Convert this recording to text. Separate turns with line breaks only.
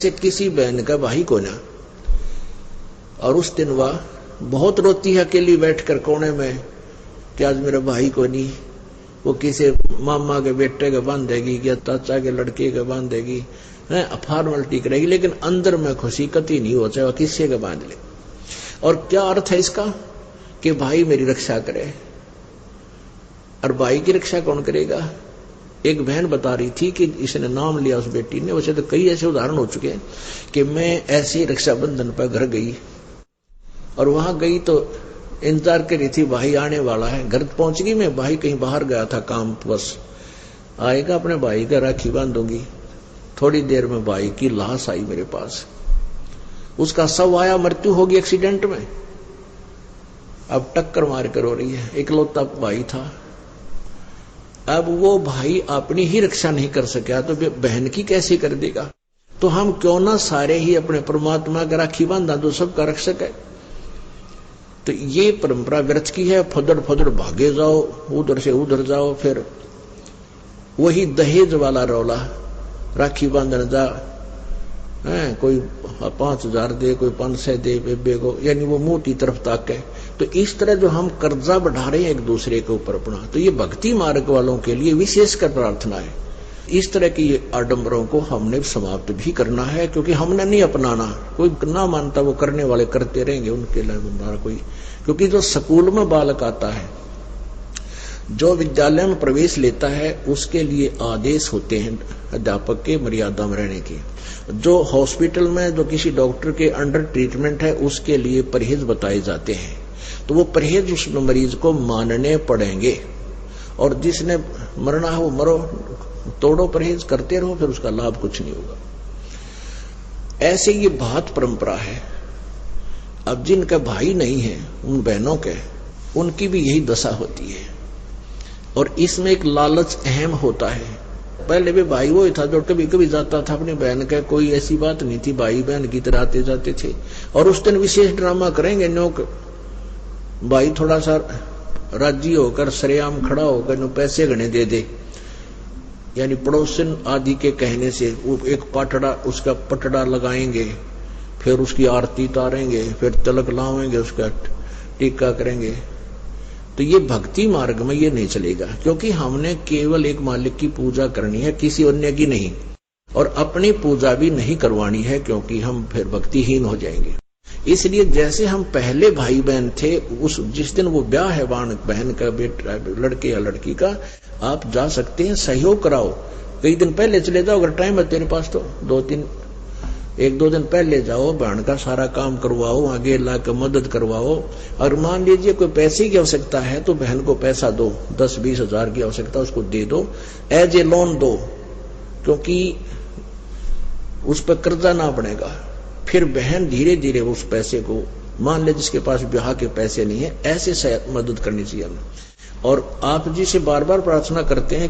से किसी बहन का भाई को ना, और उस दिन वह बहुत रोती है अकेली बैठकर कोने में कि आज मेरा भाई को नहीं। वो किसी मामा के बेटे के बांधेगी या चाचा के लड़के के बांधेगी, फॉर्मेलिटी करेगी, लेकिन अंदर में खुशी कति नहीं हो, चाहे वह किसी के बांध ले। और क्या अर्थ है इसका कि भाई मेरी रक्षा करे, और भाई की रक्षा कौन करेगा? एक बहन बता रही थी कि इसने नाम लिया उस बेटी ने। वैसे तो कई ऐसे उदाहरण हो चुके हैं कि मैं ऐसे रक्षाबंधन पर घर गई और वहां गई तो इंतजार कर रही थी, भाई आने वाला है। घर पहुंच गई मैं, भाई कहीं बाहर गया था काम, बस आएगा अपने भाई का राखी बांधूंगी। थोड़ी देर में भाई की लाश आई मेरे पास, उसका शव आया, मृत्यु होगी एक्सीडेंट में। अब टक्कर मार कर हो रही है, इकलौता भाई था। अब वो भाई अपनी ही रक्षा नहीं कर सका तो बहन की कैसे कर देगा? तो हम क्यों ना सारे ही अपने परमात्मा का राखी बांधा, जो सबका रक्षक है। तो ये परंपरा व्यर्थ की है। फुदड़ फुदड़ भागे जाओ, उधर से उधर जाओ, फिर वही दहेज वाला रौला, राखी बांधन जा, कोई 5,000 दे, कोई 500 दे बेबे को, यानी वो मुंह की तरफ ताके। तो इस तरह जो हम कर्जा बढ़ा रहे हैं एक दूसरे के ऊपर अपना, तो ये भक्ति मार्ग वालों के लिए विशेषकर प्रार्थना है। इस तरह की आडंबरों को हमने समाप्त भी करना है, क्योंकि हमने नहीं अपनाना। कोई ना मानता, वो करने वाले करते रहेंगे, उनके लिए हमारा कोई। क्योंकि जो स्कूल में बालक आता है, जो विद्यालय में प्रवेश लेता है, उसके लिए आदेश होते हैं अध्यापक के मर्यादा में रहने के। जो हॉस्पिटल में जो किसी डॉक्टर के अंडर ट्रीटमेंट है, उसके लिए परहेज बताए जाते हैं। तो वो परहेज उस मरीज को मानने पड़ेंगे, और जिसने मरना है वो मरो, तोड़ो परहेज, करते रहो, फिर उसका लाभ कुछ नहीं होगा। ऐसे ये बहुत परंपरा है। अब जिनका भाई नहीं है, उन बहनों के, उनकी भी यही दशा होती है। और इसमें एक लालच अहम होता है। पहले भी भाई वो था जो कभी कभी जाता था अपनी बहन का, कोई ऐसी बात नहीं थी, भाई बहन की तरह आते जाते थे। और उस दिन विशेष ड्रामा करेंगे, न्योक भाई थोड़ा सा राजी होकर सरेआम खड़ा होकर नो पैसे गणे दे दे, यानी पड़ोसन आदि के कहने से वो एक पाटड़ा, उसका पटड़ा लगाएंगे, फिर उसकी आरती उतारेंगे, फिर तिलक लावेंगे, उसका टीका करेंगे। तो ये भक्ति मार्ग में ये नहीं चलेगा, क्योंकि हमने केवल एक मालिक की पूजा करनी है, किसी अन्य की नहीं। और अपनी पूजा भी नहीं करवानी है, क्योंकि हम फिर भक्तिहीन हो जाएंगे। इसलिए जैसे हम पहले भाई बहन थे, उस जिस दिन वो ब्याह है बहन का, बेटा लड़के या लड़की का, आप जा सकते हैं, सहयोग कराओ। कई दिन पहले चले जाओ, अगर टाइम है तेरे पास तो 1-2 दिन पहले जाओ, बहन का सारा काम करवाओ, आगे ला कर मदद करवाओ। और मान लीजिए कोई पैसे की आवश्यकता है तो बहन को पैसा दो, 10-20 हजार की आवश्यकता, उसको दे दो, एज ए लोन दो, क्योंकि उस पर कर्जा ना बनेगा। फिर बहन धीरे धीरे उस पैसे को, मान ले जिसके पास ब्याह के पैसे नहीं है, ऐसे मदद करनी चाहिए हमें। और आप जी से बार बार प्रार्थना करते हैं